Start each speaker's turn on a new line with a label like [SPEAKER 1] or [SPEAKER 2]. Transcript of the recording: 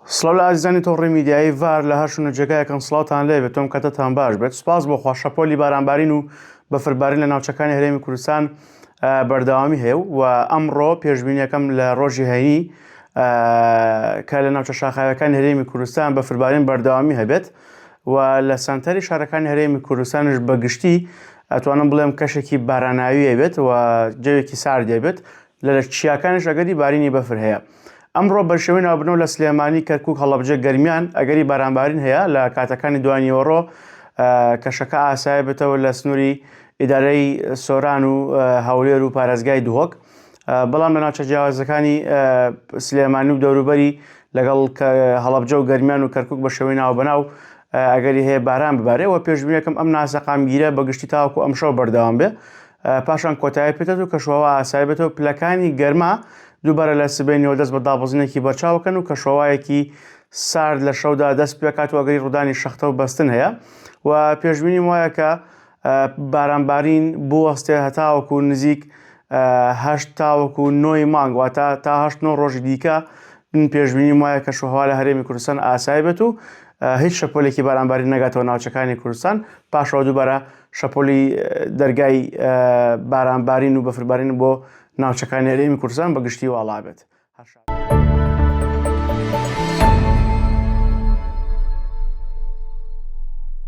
[SPEAKER 1] سڵاو لە ئازیزانی تۆڕی میدیایی ڤار لە هەر شوێنەجێگایەکەم سڵاوتان لێبێت تۆم کاتتان باش بێت. سوپاس بۆ خوا شەپۆلی بارانبارین و بەفربارین لە ناوچەکانی هەرێمی کوردستان بەردەوامی هەیە و ئەمڕۆ پێشبینیەکەم لە ڕۆژی هەینی کە لە ناوچە شاخاوەکانی هەرێمی کوردستان بەفربارین بەردەوامی هەبێت و لە سەنتەری شارەکانی هەرێمی کوردستانش بەگشتی ئەتوانم بڵێم کەشێکی باراناوی هەبێت و جەوێکی سارد هەبێت لە چیاکانش ئەگەری بارینی بەفر هەیە. ئەمڕۆ بەشێوەی ناوبنەوە لە سلێمانی کەرکووک هەڵەبجە گەرمیان ئەگەری بارانبارین هەیە لە کاتەکانی دوانیوەڕۆ کەشەکە ئاسایە بێتەوە لە سنووری ئیدارەی سۆران و هەولێر و پارێزگای دهۆک، بەڵام لە ناوچە جیاوازەکانی سلێمانی و دەوروبەری لەگەڵ هەڵەبجە و گەرمیان و کەرکووک بەشێوەی ناوبەناو ئەگەری هەیە باران ببارێت و پێشبینیەکەم ئەم ناسەقامگیرە بەگشتی تاوەکو ئەمشەو بەردەوام بێ، پاشان کۆتایی پێێت و کەشەوە ئاسایی بێتەوە پلەکانی گەرما دووبارە لە سبەینەوە دەست بە دابەزینێکی بەرچاوکەن و کەشەوایەکی سارد لە شەودا دەست پێ کات و ئەگەری ڕوودانی شەختە و بەستن هەیە و پێشبینیم وایە کە بارانبارین بۆ وەستێ هەتاوەکو نزیک هەشت تاوەکو نۆی مانگ واتە تا هەشت نۆ ڕۆژی دیکە پێشبینیم وایە کە شەوهەوا لە هەرێمی کوردستان ئاسایی بێت و هیچ شەپۆلێکی بارانباری نەگاتەوە ناوچەکانی کوردستان، پاشەوە دووبارە شەپۆلی دەرگای بارانبارین و بەفربارین بۆ ناوچەکانی هەرێمی کوردستان بەگشتی واڵا بێت.